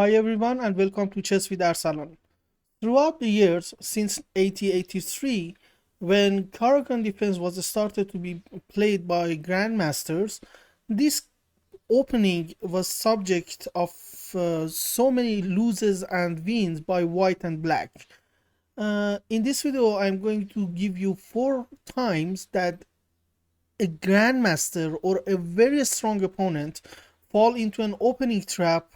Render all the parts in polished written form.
Hi everyone and welcome to Chess with Arsalan. Throughout the years since 1883, when Caro-Kann defense was started to be played by grandmasters, this opening was subject of so many loses and wins by white and black. In this video, I'm going to give you 4 times that a grandmaster or a very strong opponent fall into an opening trap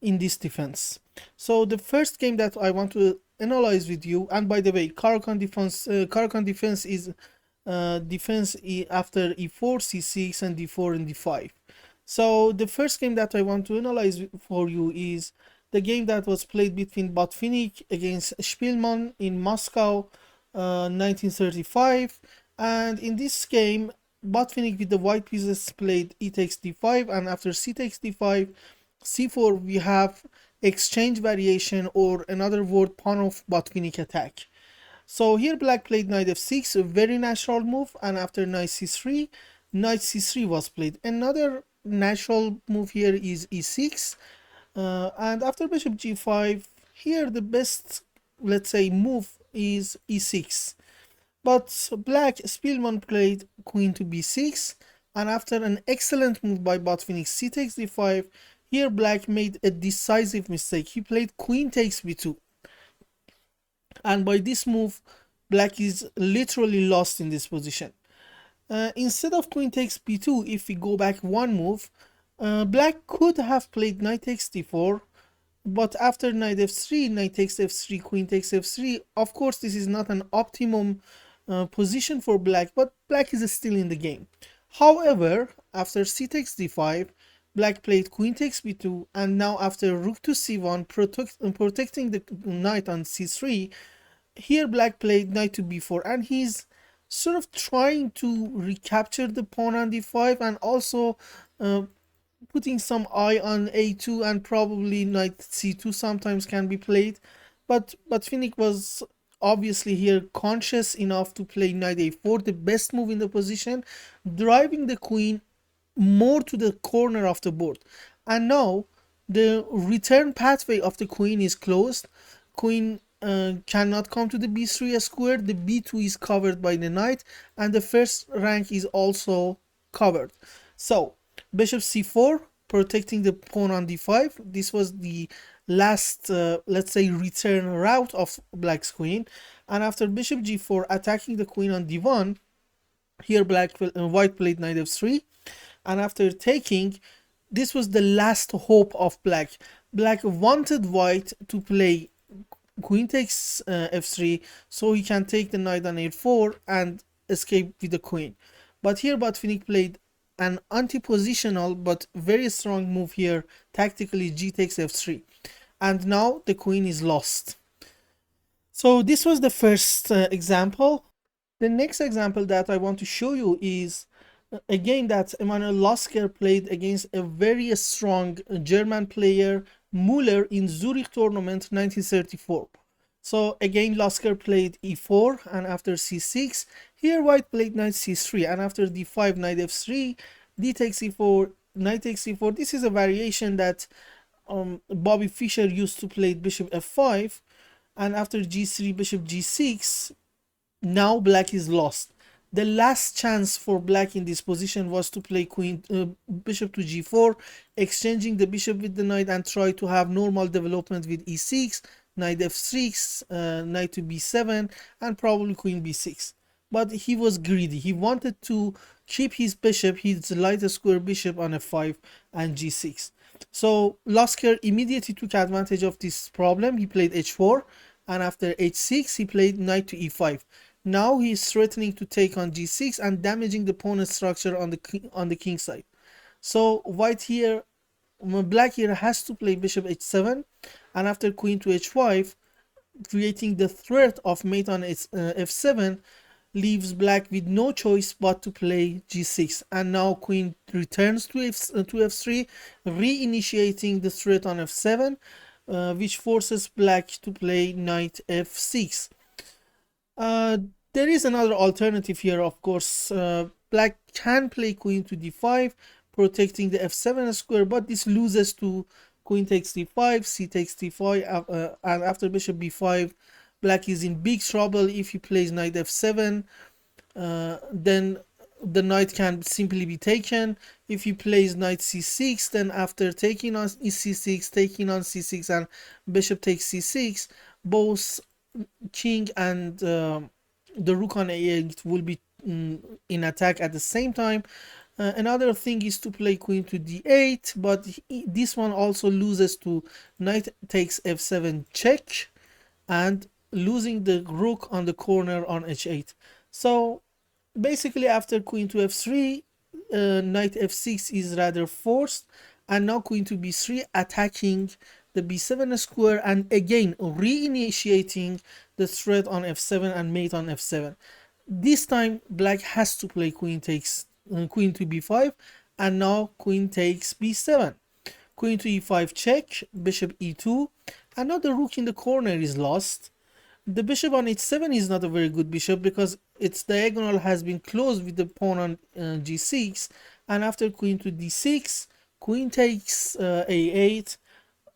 in this defense. So the first game that I want to analyze with you, and by the way, Caro-Kann defense is after e4, c6, and d4 and d5. So the first game that I want to analyze for you is the game that was played between Botvinnik against Spielmann in Moscow, 1935. And in this game, Botvinnik with the white pieces played e takes d5, and after c takes d5, c4 we have exchange variation, or another word, pawn of Botvinnik attack. So here black played knight f6, a very natural move, and after knight c3 was played. Another natural move here is e6, and after bishop g5, here the best, let's say, move is e6. But black Spielmann played queen to b6, and after an excellent move by Botvinnik, c takes d5, here black made a decisive mistake. He played queen takes b2, and by this move, black is literally lost in this position. Instead of queen takes b2, if we go back one move, black could have played knight takes d4, but after knight f3, knight takes f3, queen takes f3, of course this is not an optimum position for black, but black is still in the game. However, after c takes d5, black played queen takes b2, and now after rook to c1, protecting the knight on c3, here black played knight to b4, and he's sort of trying to recapture the pawn on d5, and also putting some eye on a2, and probably knight c2 sometimes can be played. But Finnick was obviously here conscious enough to play knight a4, the best move in the position, driving the queen more to the corner of the board. And now the return pathway of the queen is closed. Queen cannot come to the b3 square, the b2 is covered by the knight, and the first rank is also covered. So bishop c4, protecting the pawn on d5. This was the last, let's say, return route of black's queen. And after bishop g4, attacking the queen on d1, here white played knight f3, and after taking, this was the last hope of black. Black wanted white to play queen takes f3, so he can take the knight on a4 and escape with the queen. But here Botvinnik played an anti-positional but very strong move here, tactically g takes f3, and now the queen is lost. So this was the first example. The next example that I want to show you is a game that Emanuel Lasker played against a very strong German player, Müller, in Zurich tournament 1934. So again, Lasker played e4, and after c6, here white played knight c3, and after d5, knight f3, d takes e4, knight takes e4. This is a variation that Bobby Fischer used to play bishop f5, and after g3, bishop g6, now black is lost. The last chance for black in this position was to play bishop to g4, exchanging the bishop with the knight, and try to have normal development with e6, knight f6, knight to b7, and probably queen b6. But he was greedy. He wanted to keep his bishop, his light square bishop, on f5 and g6. So Lasker immediately took advantage of this problem. He played h4, and after h6, he played knight to e5. Now he is threatening to take on g6 and damaging the pawn structure on the king side. So white here, black here has to play bishop h7, and after queen to h5, creating the threat of mate on f7, leaves black with no choice but to play g6. And now queen returns to f3, reinitiating the threat on f7, which forces black to play knight f6. There is another alternative here, of course. Black can play queen to d5, protecting the f7 square, but this loses to queen takes d5, c takes d5, and after bishop b5, black is in big trouble. If he plays knight f7, then the knight can simply be taken. If he plays knight c6, then after taking on c6, taking on c6, and bishop takes c6, both king and the rook on a8 will be in attack at the same time. Another thing is to play queen to d8, but this one also loses to knight takes f7 check and losing the rook on the corner on h8. So basically after queen to f3, knight f6 is rather forced, and now queen to b3 attacking the b7 square and again reinitiating the threat on f7 and mate on f7. This time black has to play queen takes queen to b5, and now queen takes b7, queen to e5 check, bishop e2, and now the rook in the corner is lost. The bishop on h7 is not a very good bishop because its diagonal has been closed with the pawn on g6, and after queen to d6, queen takes a8.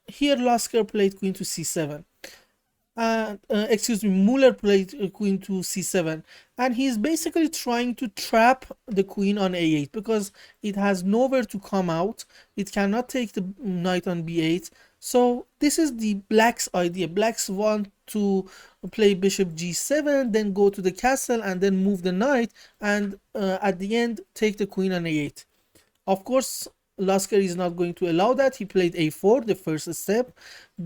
Here Lasker played queen to c7. Excuse me, Muller played queen to c7, and he's basically trying to trap the queen on a8 because it has nowhere to come out. It cannot take the knight on b8. So this is the black's idea. Blacks want to play bishop g7, then go to the castle and then move the knight, and at the end take the queen on a8. Of course, Lasker is not going to allow that. He played a4, the first step,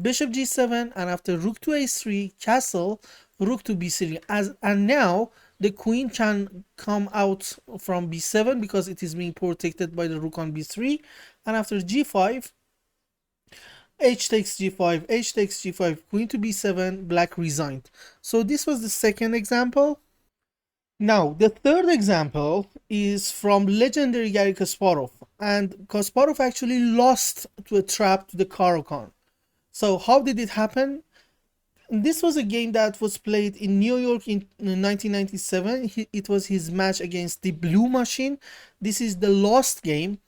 bishop g7, and after rook to a3, castle, rook to b3. And now the queen can come out from b7 because it is being protected by the rook on b3. And after g5, h takes g5, h takes g5, queen to b7, black resigned. So this was the second example. Now, the third example is from legendary Garry Kasparov, and Kasparov actually lost to a trap to the Caro-Kann. So how did it happen? This was a game that was played in New York in 1997. It was his match against the Blue Machine. This is the lost game.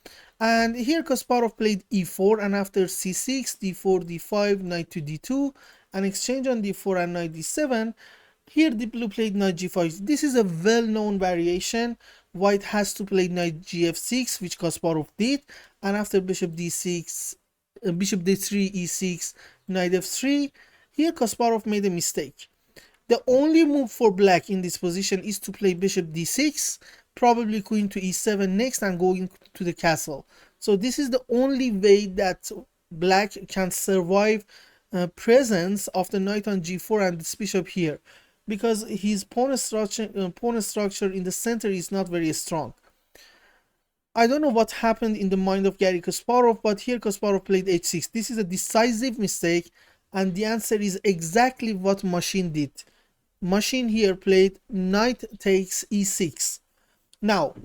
And here Kasparov played e4, and after c6, d4, d5, knight to d2, an exchange on d4 and knight d7. Here the blue played knight g5. This is a well-known variation. White has to play knight gf6, which Kasparov did, and after bishop d6, bishop d3, e6, knight f3. Here Kasparov made a mistake. The only move for black in this position is to play bishop d6, probably queen to e7 next, and going to the castle. So this is the only way that black can survive presence of the knight on g4 and this bishop here, because his pawn structure in the center is not very strong. I don't know what happened in the mind of Garry Kasparov, but here Kasparov played h6. This is a decisive mistake, and the answer is exactly what Machine did. Machine here played knight takes e6. Now,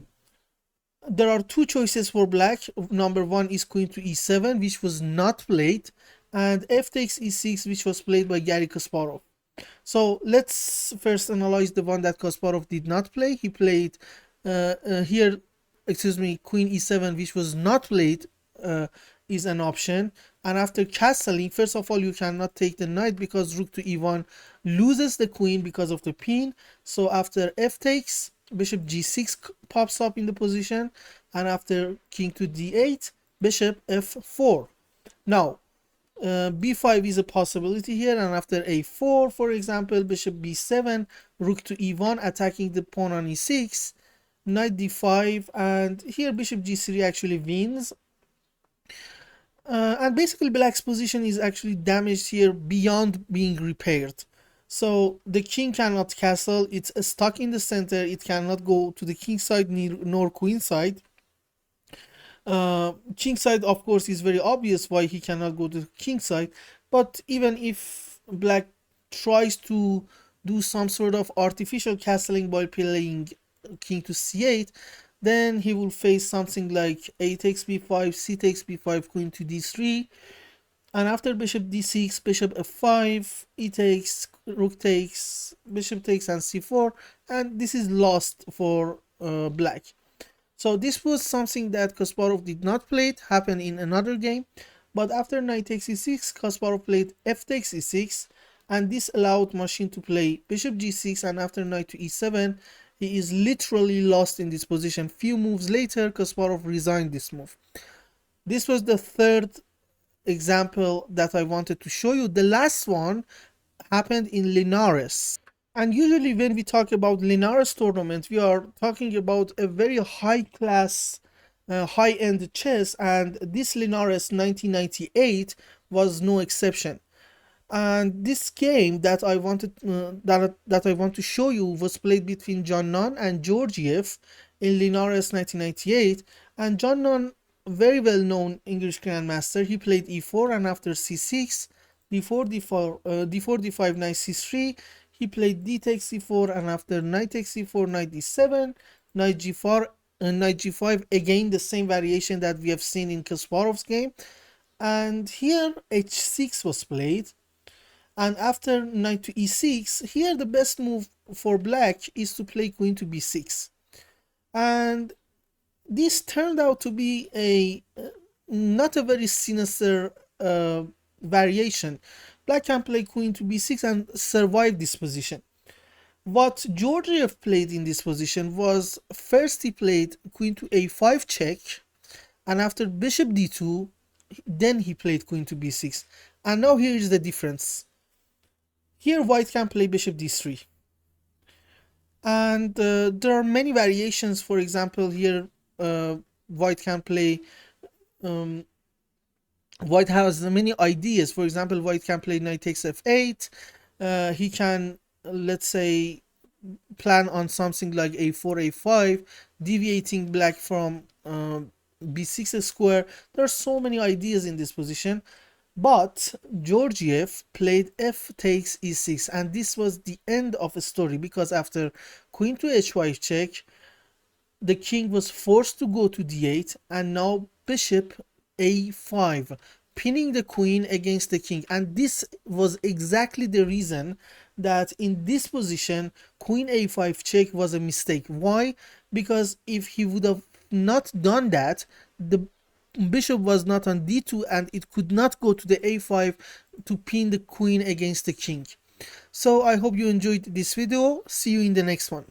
there are two choices for black. Number one is queen to e7, which was not played, and f takes e6, which was played by Garry Kasparov. So let's first analyze the one that Kasparov did not play. He played here, excuse me, queen e7, which was not played, is an option. And after castling, first of all, you cannot take the knight because rook to e1 loses the queen because of the pin. So after f takes, bishop g6 pops up in the position, and after king to d8, bishop f4. Now, b5 is a possibility here, and after a4, for example, bishop b7, rook to e1, attacking the pawn on e6, knight d5, and here bishop g3 actually wins. And basically black's position is actually damaged here beyond being repaired. So the king cannot castle, it's stuck in the center, it cannot go to the king side nor queen side. King side, of course, is very obvious why he cannot go to the king side, but even if black tries to do some sort of artificial castling by playing king to c8, then he will face something like a takes b5, c takes b5, queen to d3, and after bishop d6, bishop f5, e takes, rook takes, bishop takes, and c4, and this is lost for black. So this was something that Kasparov did not play. It happened in another game. But after knight takes e6, Kasparov played f takes e6, and this allowed machine to play bishop g6, and after knight to e7, he is literally lost in this position. Few moves later, Kasparov resigned this move. This was the third example that I wanted to show you. The last one happened in Linares. And usually when we talk about Linares tournament, we are talking about a very high class, high end chess, and this Linares 1998 was no exception. And this game that I wanted that I want to show you was played between John Nunn and Georgiev in Linares 1998. And John Nunn, very well known English grandmaster, he played e4, and after c6, d4, d4, d4, d5, knight c3, he played d takes c4, and after knight takes c4, knight d7, knight g4, knight g5. Again, the same variation that we have seen in Kasparov's game. And here h6 was played, and after knight to e6, here the best move for black is to play queen to b6. And this turned out to be a not a very sinister variation. Black can play queen to b6 and survive this position. What Georgiev played in this position was, first he played queen to a5 check, and after bishop d2, then he played queen to b6. And now here is the difference. Here white can play bishop d3, and there are many variations. For example, here white can play white has many ideas. For example, white can play knight takes f8. He can, let's say, plan on something like a4 a5, deviating black from b6 square. There are so many ideas in this position. But Georgiev played f takes e6, and this was the end of the story, because after queen to h5 check, the king was forced to go to d8, and now bishop a5, pinning the queen against the king. And this was exactly the reason that in this position queen a5 check was a mistake. Why? Because if he would have not done that, the bishop was not on d2, and it could not go to the a5 to pin the queen against the king. So I hope you enjoyed this video. See you in the next one.